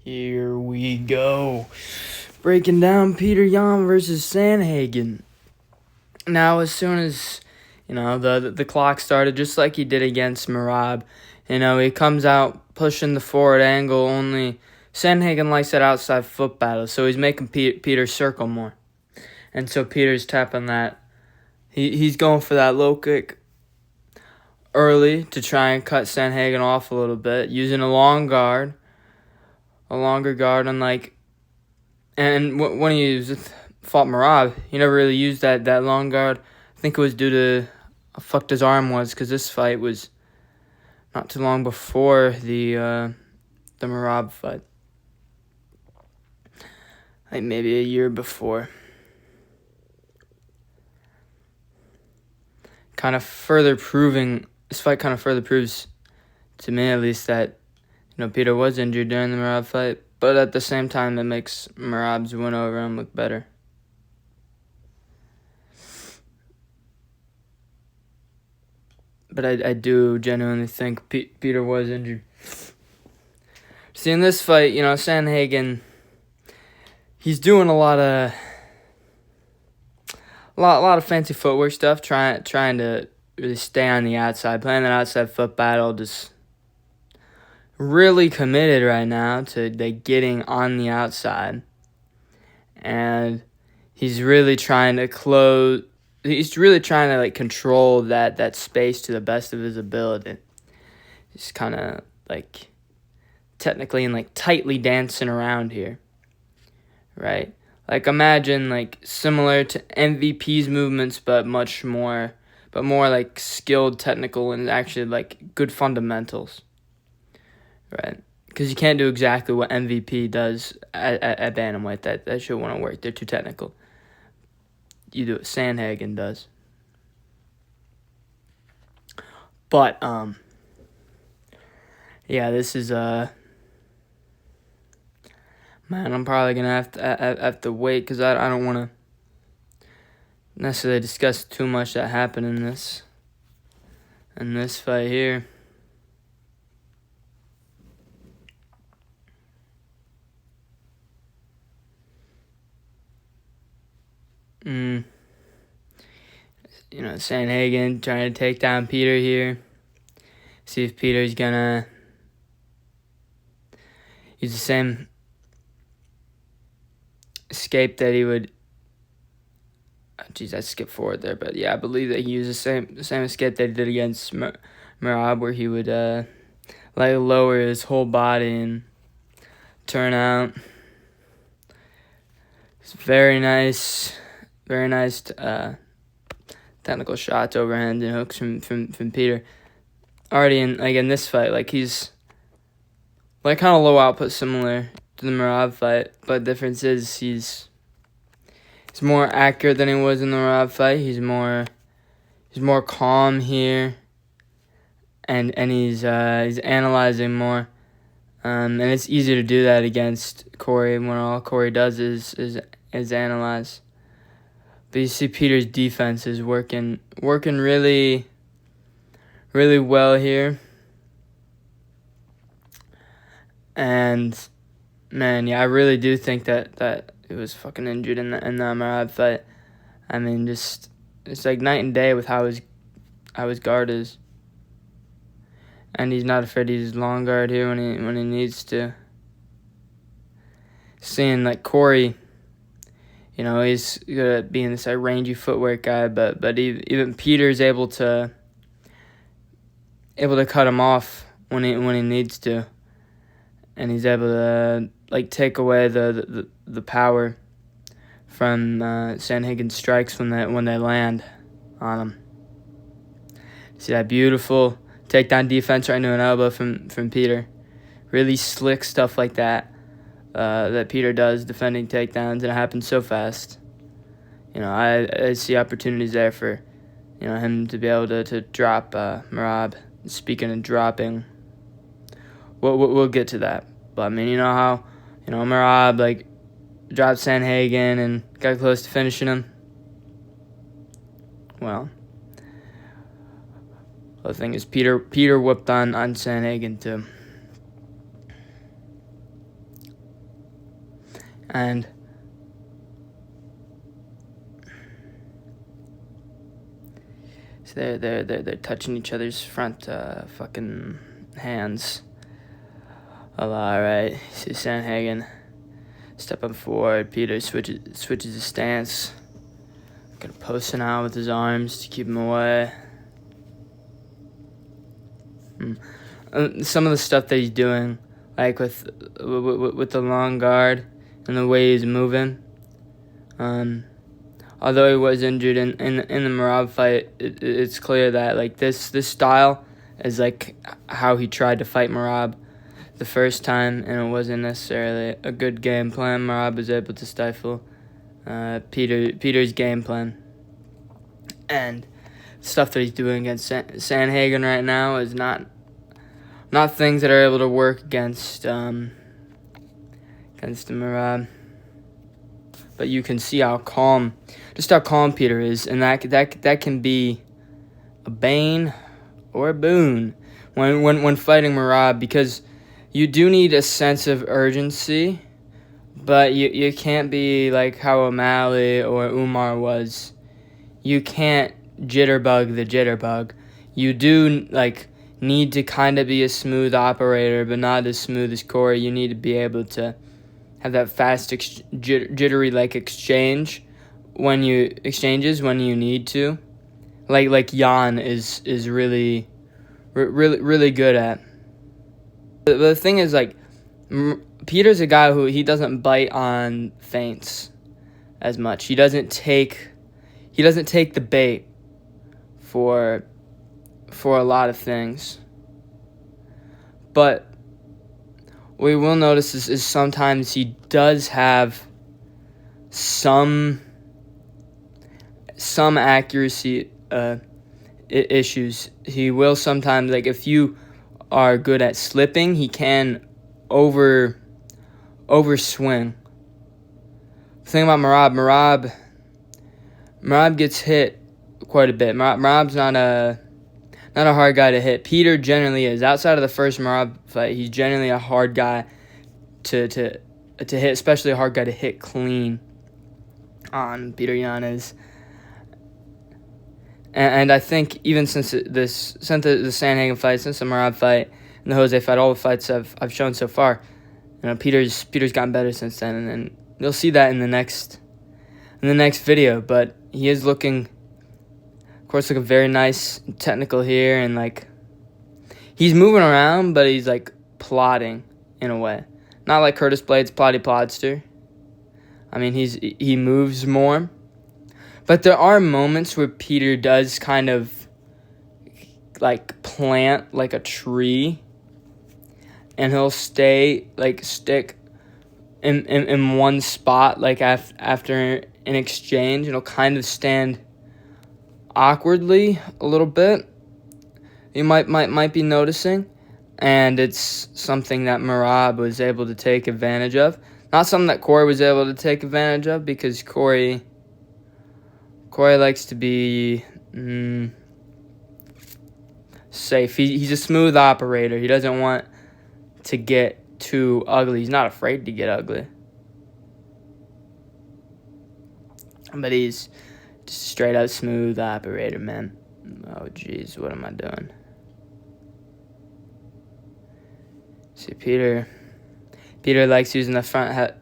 Here we go. Breaking down Petr Yan versus Sandhagen. Now, as soon as, the clock started, just like he did against Merab, he comes out pushing the forward angle, only Sandhagen likes that outside foot battle, so he's making Peter circle more. And so Peter's tapping that. He's going for that low kick early to try and cut Sandhagen off a little bit, using a longer guard, and when he fought Merab, he never really used that long guard. I think it was due to how fucked his arm was, because this fight was not too long before the Merab fight, like maybe a year before. This fight kind of further proves, to me at least, that Peter was injured during the Merab fight, but at the same time, it makes Merab's win over him look better. But I do genuinely think Peter was injured. See, in this fight, Sandhagen, he's doing a lot of fancy footwork stuff, trying to really stay on the outside, playing that outside foot battle, just really committed right now to getting on the outside. And he's really trying to control that space to the best of his ability. He's kind of technically and tightly dancing around here, right? Imagine similar to MVP's movements, but more skilled, technical, and actually good fundamentals, right? Because you can't do exactly what MVP does at bantamweight. That shit won't work. They're too technical. You do what Sandhagen does. But this is man, I'm probably gonna have to wait, because I don't want to necessarily discuss too much that happened in this fight here. Sandhagen trying to take down Peter here. See if Peter's gonna use the same escape that he would. I skipped forward there, but yeah, I believe that he used the same escape that he did against Merab, where he would lower his whole body and turn out. It's very nice technical shots, overhand and hooks from Peter. Already in this fight, he's kind of low output, similar to the Merab fight, but the difference is he's more accurate than he was in the Merab fight. He's more calm here, and he's analyzing more, and it's easier to do that against Corey when all Corey does is analyze. But you see Peter's defense is working really, really well here. And man, yeah, I really do think that he was fucking injured in the Merab fight. I mean, it's like night and day with how his guard is. And he's not afraid to use his long guard here when he needs to. Seeing Corey, he's good at being this rangy footwork guy, but even Peter's able to cut him off when he needs to, and he's able to take away the power from Sandhagen's strikes when they land on him. See that beautiful takedown defense right into an elbow from Peter. Really slick stuff like that. That Peter does defending takedowns, and it happens so fast. I see opportunities there for, him to be able to drop Merab. Speaking of dropping, we'll get to that. But I mean, how, Merab dropped Sandhagen and got close to finishing him. Well, the thing is, Peter whipped on Sandhagen too. And so they're touching each other's front fucking hands. All right. See Sandhagen stepping forward. Peter switches his stance. Gonna post him out with his arms to keep him away. Some of the stuff that he's doing, like with the long guard and the way he's moving. Although he was injured in the Merab fight, it's clear that like this style is like how he tried to fight Merab the first time, and it wasn't necessarily a good game plan. Merab was able to stifle Peter's game plan, and stuff that he's doing against Sandhagen right now is not things that are able to work against the Merab. But you can see how calm Peter is, and that can be a bane or a boon when fighting Merab, because you do need a sense of urgency, but you can't be like how O'Malley or Umar was. You can't jitterbug the jitterbug. You do like need to kind of be a smooth operator, but not as smooth as Corey. You need to be able to have that fast jittery like exchanges when you need to, like Yan is really good at. But the thing is, like, Peter's a guy who he doesn't bite on feints as much. He doesn't take the bait for a lot of things. But what we will notice is sometimes he does have some accuracy issues. He will sometimes, like, if you are good at slipping, he can overswing. The thing about Merab gets hit quite a bit. Merab's not a hard guy to hit. Peter generally is. Outside of the first Merab fight, he's generally a hard guy to hit, especially a hard guy to hit clean on. Petr Yan is. And I think even since the Sandhagen fight, since the Merab fight, and the Jose fight, all the fights I've shown so far, Peter's gotten better since then, and you'll see that in the next video. But he is looking very nice and technical here, and like he's moving around, but he's like plotting in a way, not like Curtis Blades' plotty plodster. I mean, he moves more. But there are moments where Peter does kind of like plant like a tree, and he'll stick in one spot like after an exchange, and he'll kind of stand awkwardly a little bit. You might be noticing, and it's something that Merab was able to take advantage of. Not something that Corey was able to take advantage of, because Corey likes to be safe. He's a smooth operator. He doesn't want to get too ugly. He's not afraid to get ugly. But he's just a straight up smooth operator, man. Oh, jeez, what am I doing? See, Peter likes using the front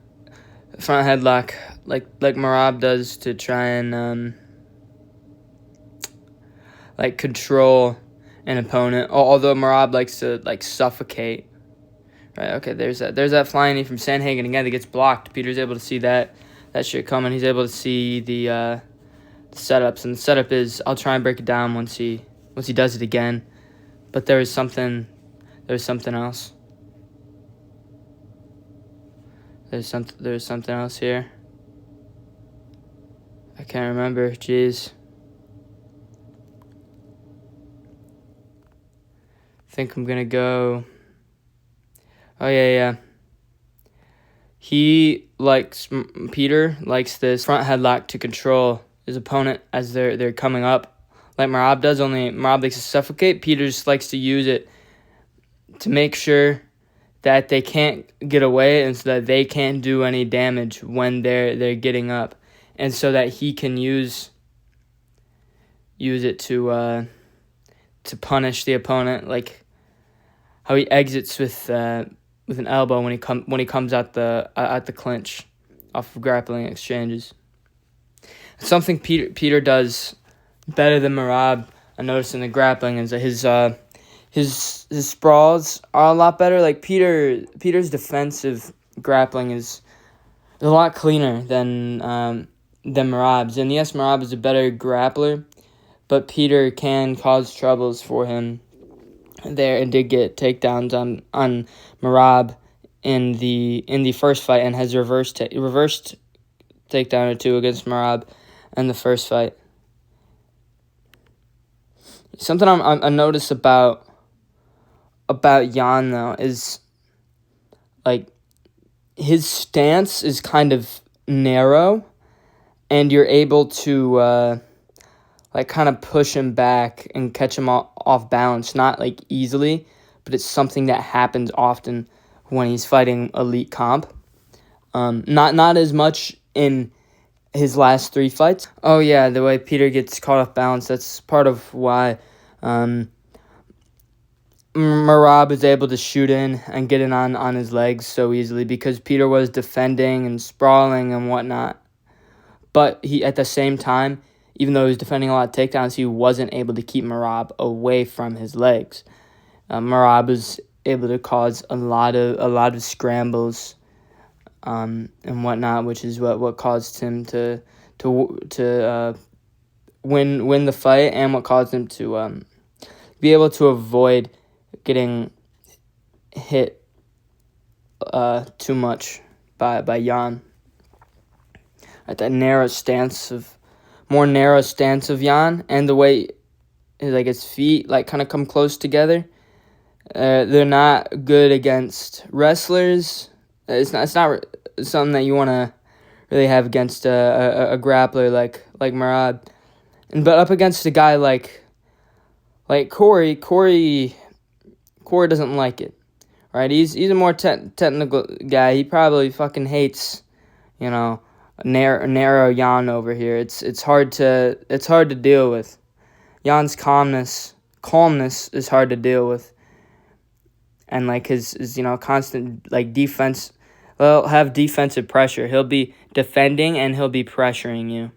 headlock like Merab does to try and like control an opponent. Although Merab likes to like suffocate. Right? Okay, there's that flying knee from Sandhagen again that gets blocked. Peter's able to see that shit coming. He's able to see the setups, and the setup is, I'll try and break it down once he does it again. But there's something else. There's something else here. I can't remember. Jeez. I think I'm gonna go. Oh yeah. Peter likes this front headlock to control his opponent as they're coming up, like Merab does. Only Merab likes to suffocate. Peter just likes to use it to make sure that they can't get away, and so that they can't do any damage when they're getting up, and so that he can use it to punish the opponent, like how he exits with an elbow when he comes at the clinch off of grappling exchanges. Something Peter does better than Merab, I noticed in the grappling, is that his sprawls are a lot better. Like Peter's defensive grappling is a lot cleaner than Merab's. And yes, Merab is a better grappler, but Peter can cause troubles for him there, and did get takedowns on Merab in the first fight, and has reversed takedown or two against Merab in the first fight. Something I noticed about Yan, though, is like his stance is kind of narrow, and you're able to like kind of push him back and catch him off balance, not like easily, but it's something that happens often when he's fighting elite comp. Not as much in his last 3 fights. Oh yeah, the way Peter gets caught off balance, that's part of why Merab is able to shoot in and get in on his legs so easily, because Peter was defending and sprawling and whatnot. But he, at the same time, even though he was defending a lot of takedowns, he wasn't able to keep Merab away from his legs. Merab was able to cause a lot of scrambles and whatnot, which is what caused him to win the fight, and what caused him to be able to avoid getting hit too much by Yan. At that more narrow stance of Yan, and the way his feet kind of come close together. They're not good against wrestlers. It's not something that you want to really have against a grappler like Merab. But up against a guy like Corey doesn't like it, right? He's a more technical guy. He probably fucking hates, narrow Yan over here. It's hard to deal with. Jan's calmness is hard to deal with, and his constant defense. Well, have defensive pressure. He'll be defending and he'll be pressuring you,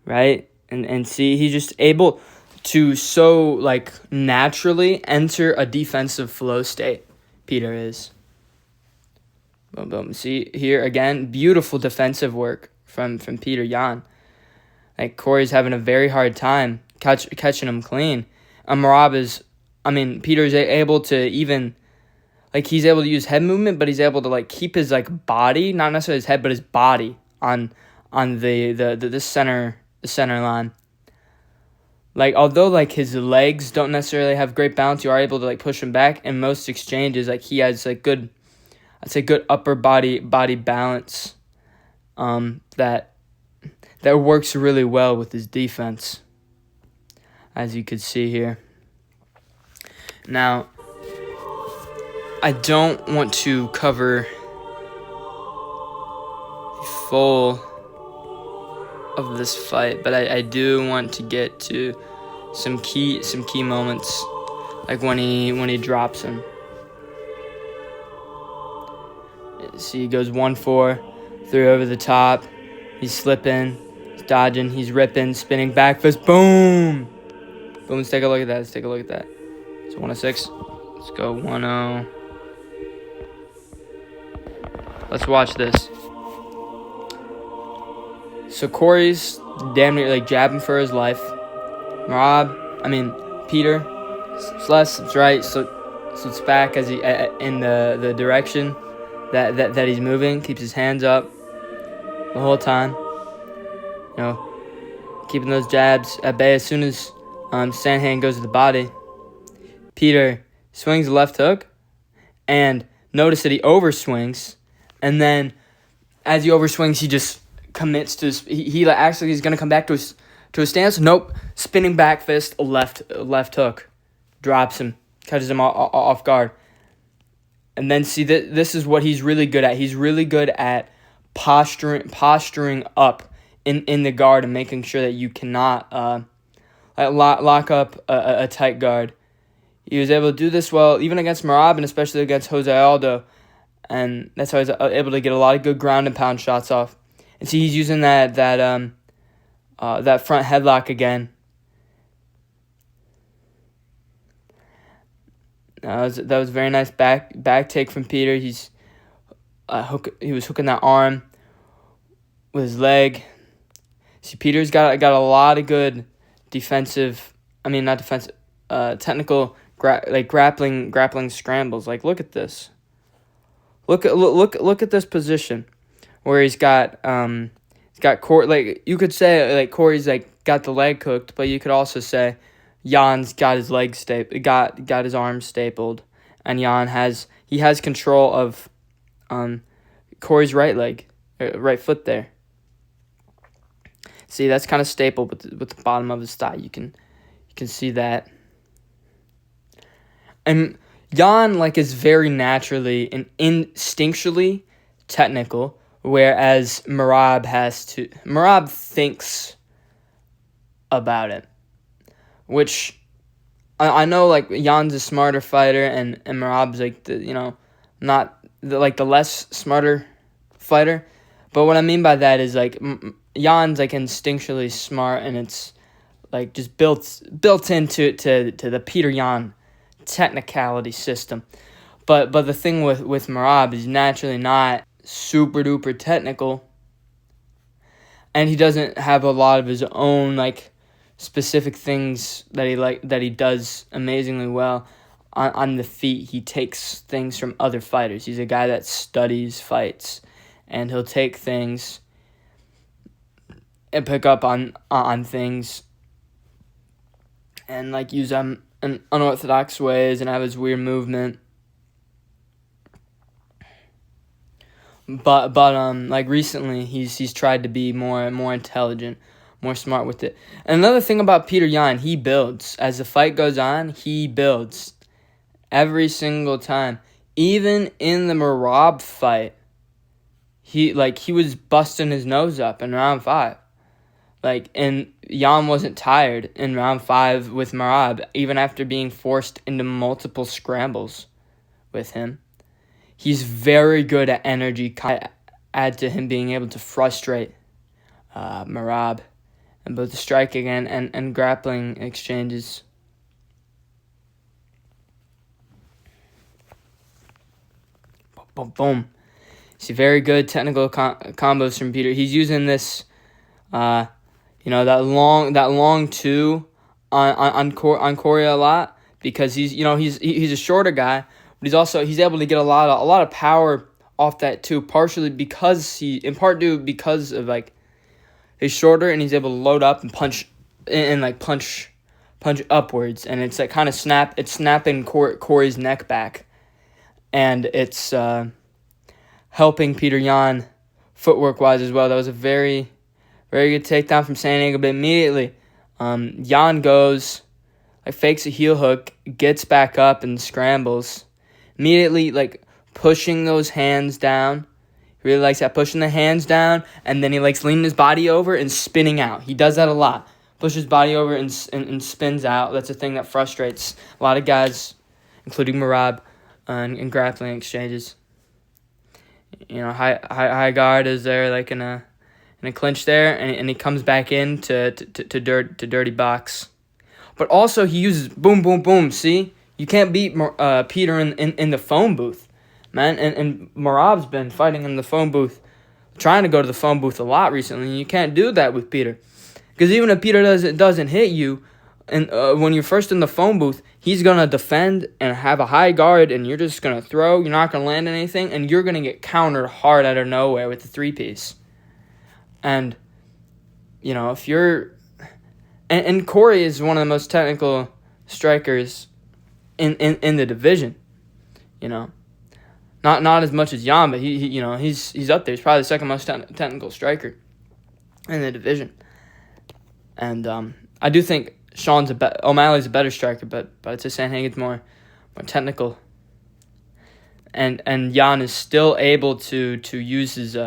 right? And see, he's just able to so naturally enter a defensive flow state. Peter is. Boom, boom. See here again, beautiful defensive work from Petr Yan. Corey's having a very hard time catching him clean. Peter's able to even he's able to use head movement, but he's able to keep his body, not necessarily his head, but his body on the center line. Although his legs don't necessarily have great balance, you are able to push him back in most exchanges. He has good upper body balance that works really well with his defense, as you could see here. Now, I don't want to cover the full of this fight, but I do want to get to some key moments, when he drops him. See, he goes 1-4, 3 over the top. He's slipping, he's dodging, he's ripping, spinning back fist, boom! Boom, let's take a look at that. So 1-6. Let's go 1-0. Let's watch this. So Corey's damn near jabbing for his life. Peter, it's left, it's right, so it's back as he in the direction that he's moving. Keeps his hands up the whole time. Keeping those jabs at bay. As soon as Sandhagen goes to the body, Peter swings the left hook, and notice that he overswings, and then as he overswings, he just commits to his, he's going to come back to his stance. Nope, spinning back fist, left hook, drops him, catches him off guard. And then see that this is what he's really good at. He's really good at posturing up in the guard and making sure that you cannot lock up a tight guard. He was able to do this well, even against Merab and especially against Jose Aldo. And that's how he's able to get a lot of good ground and pound shots off. And see, he's using that front headlock again. That was a very nice back take from Peter. He was hooking that arm with his leg. See, Peter's got a lot of good technical grappling scrambles. Like, look at this. Look at this position where he's got Corey. Like, you could say like Corey's like got the leg cooked, but you could also say Yan's got his leg got his arm stapled, and Yan has control of Corey's right foot there. See, that's kind of stapled with the bottom of his thigh. You can see that. And Yan is very naturally and instinctually technical, whereas Merab thinks about it. Which I know Yan's a smarter fighter and Merab's not the less smarter fighter. But what I mean by that is Yan's instinctually smart, and it's just built into the Petr Yan technicality system. But the thing with Merab is naturally not super duper technical, and he doesn't have a lot of his own specific things that he does amazingly well on the feet. He takes things from other fighters. He's a guy that studies fights, and he'll take things and pick up on things and use them in unorthodox ways and have his weird movement. But recently he's tried to be more intelligent, more smart with it. And another thing about Petr Yan, he builds. As the fight goes on, he builds every single time. Even in the Merab fight, he was busting his nose up in round 5. And Yan wasn't tired in round 5 with Merab, even after being forced into multiple scrambles with him. He's very good at energy. Add to him being able to frustrate Merab and both the striking and grappling exchanges. Boom, boom. See, very good technical combos from Peter. He's using this, that long 2 on Corey a lot because he's a shorter guy, but he's able to get a lot of power off that too. Partially because because of he's shorter and he's able to load up and punch punch upwards, and it's kind of snapping Corey's neck back, and it's helping Petr Yan footwork wise as well. That was a very, very good takedown from San Diego, but immediately Yan goes, fakes a heel hook, gets back up and scrambles. Immediately pushing those hands down. He really likes that, pushing the hands down, and then he likes leaning his body over and spinning out. He does that a lot. Pushes his body over and spins out. That's a thing that frustrates a lot of guys, including Merab, in grappling exchanges. High guard is there in a clinch there, and he comes back in to dirty box. But also he uses boom, boom, boom. See, you can't beat Peter in the phone booth, man. And Merab's been fighting in the phone booth, trying to go to the phone booth a lot recently, and you can't do that with Peter. Because even if Peter doesn't hit you, and when you're first in the phone booth, he's going to defend and have a high guard, and you're just going to throw. You're not going to land anything, and you're going to get countered hard out of nowhere with the 3-piece. And, if you're... And Corey is one of the most technical strikers in the division, Not as much as Yan, but he's up there. He's probably the second most technical striker in the division. And I do think O'Malley's a better striker, but I'd say Sanhagen's more technical. and Yan is still able to use his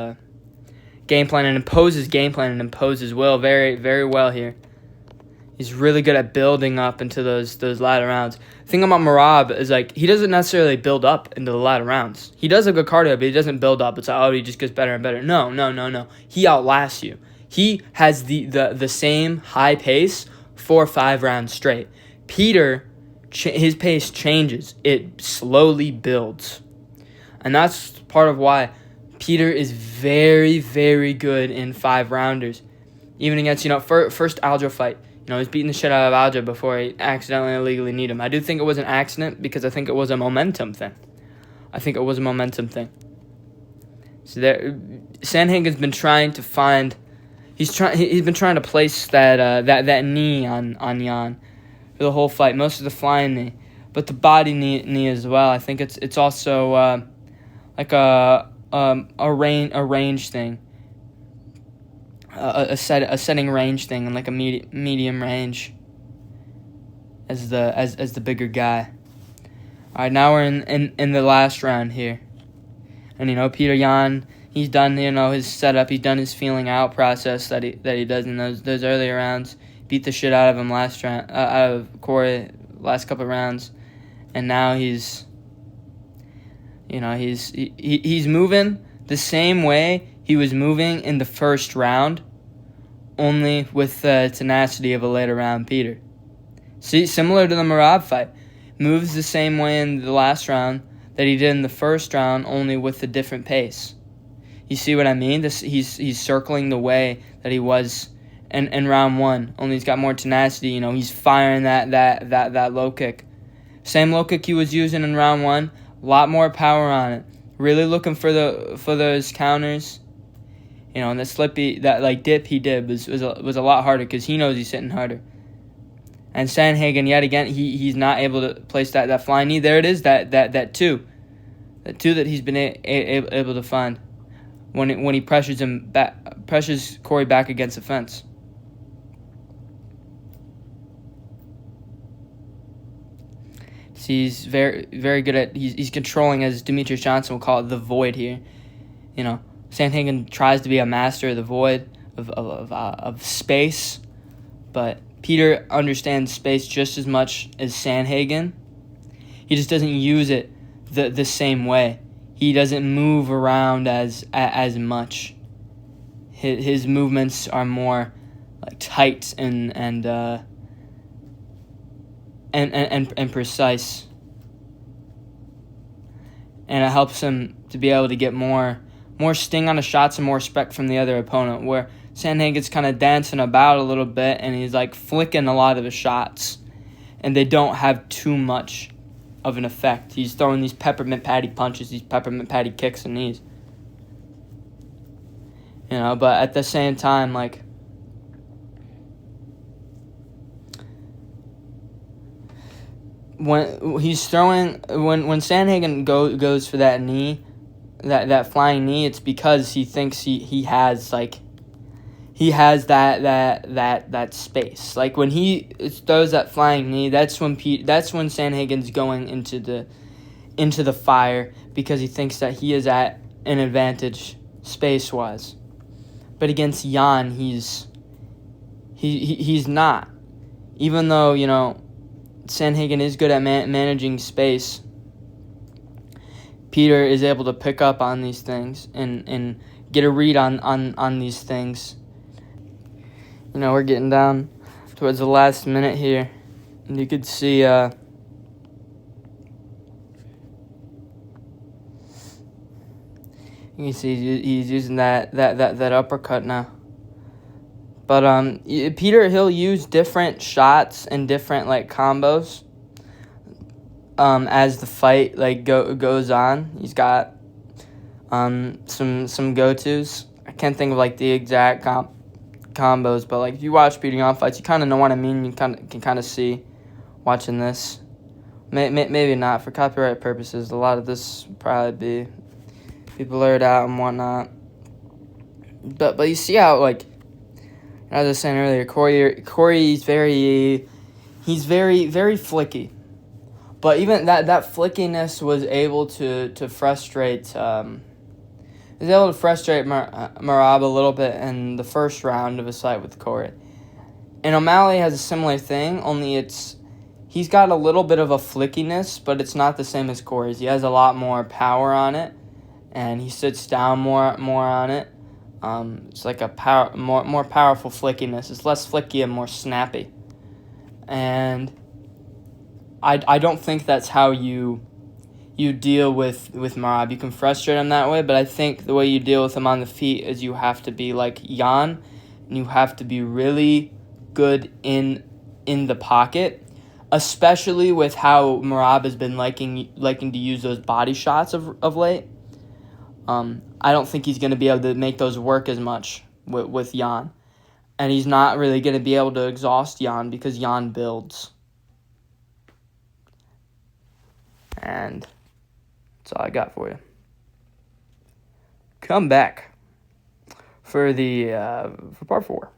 game plan and impose his game plan and impose his will very, very well here. He's really good at building up into those latter rounds. The thing about Merab is, like, he doesn't necessarily build up into the latter rounds. He does a good cardio, but he doesn't build up. It's like, oh, he just gets better and better. No. He outlasts you. He has the same high pace 4 or 5 rounds straight. Peter, his pace changes. It slowly builds. And that's part of why Peter is very, very good in 5-rounders. Even against, first Aljo fight. He's beating the shit out of Aljo before he accidentally illegally kneed him. I do think it was an accident because I think it was a momentum thing. So Sandhagen's been trying to find. He's been trying to place that knee on Yan for the whole fight. Most of the flying knee, but the body knee as well. I think it's also like a range thing. A setting range thing and like a medium range as the bigger guy. All right, now we're in the last round here, and Petr Yan, he's done his setup, he's done his feeling out process that he does in those earlier rounds. Beat the shit out of him out of Corey last couple of rounds, and now he's moving the same way he was moving in the first round, only with the tenacity of a later round Peter. See, similar to the Merab fight. Moves the same way in the last round that he did in the first round, only with a different pace. You see what I mean? He's circling the way that he was in round 1, only he's got more tenacity. He's firing that low kick. Same low kick he was using in round 1, a lot more power on it. Really looking for those counters. And the slippy, that dip he did was a lot harder because he knows he's hitting harder. And Sandhagen, yet again, he's not able to place that flying knee. There it is, that two that he's been able to find when he pressures Corey back against the fence. See, he's very, very good at he's controlling, as Demetrius Johnson will call it, the void here. Sandhagen tries to be a master of the void of space, but Peter understands space just as much as Sandhagen. He just doesn't use it the same way. He doesn't move around as much. His movements are more like tight and precise, and it helps him to be able to get more sting on the shots and more respect from the other opponent, where Sandhagen's kind of dancing about a little bit and he's like flicking a lot of the shots and they don't have too much of an effect. He's throwing these peppermint patty punches, these peppermint patty kicks and knees. But at the same time, like, when he's throwing, when Sandhagen goes for that knee, that flying knee, it's because he thinks he has that space. Like when he throws that flying knee, that's when Sandhagen's going into the fire, because he thinks that he is at an advantage space wise. But against Yan, he's not. Even though Sandhagen is good at managing space, Peter is able to pick up on these things and get a read on these things. We're getting down towards the last minute here, and you could see you can see he's using that uppercut now. But Peter, he'll use different shots and different combos as the fight goes on. He's got some go-tos. I can't think of the exact combos, but if you watch Petr Yan fights, you kind of know what I mean. You can kind of see watching this. Maybe not for copyright purposes. A lot of this will probably be blurred out and whatnot. But you see how as I was saying earlier, Corey is very flicky. But even that flickiness was able to frustrate Merab a little bit in the first round of his fight with Corey. And O'Malley has a similar thing, only he's got a little bit of a flickiness, but it's not the same as Corey's. He has a lot more power on it, and he sits down more on it. It's like a more powerful flickiness. It's less flicky and more snappy. And I don't think that's how you deal with Merab. You can frustrate him that way, but I think the way you deal with him on the feet is you have to be like Yan, and you have to be really good in the pocket, especially with how Merab has been liking to use those body shots of late. I don't think he's going to be able to make those work as much with Yan. And he's not really going to be able to exhaust Yan because Yan builds. And that's all I got for you. Come back for part 4.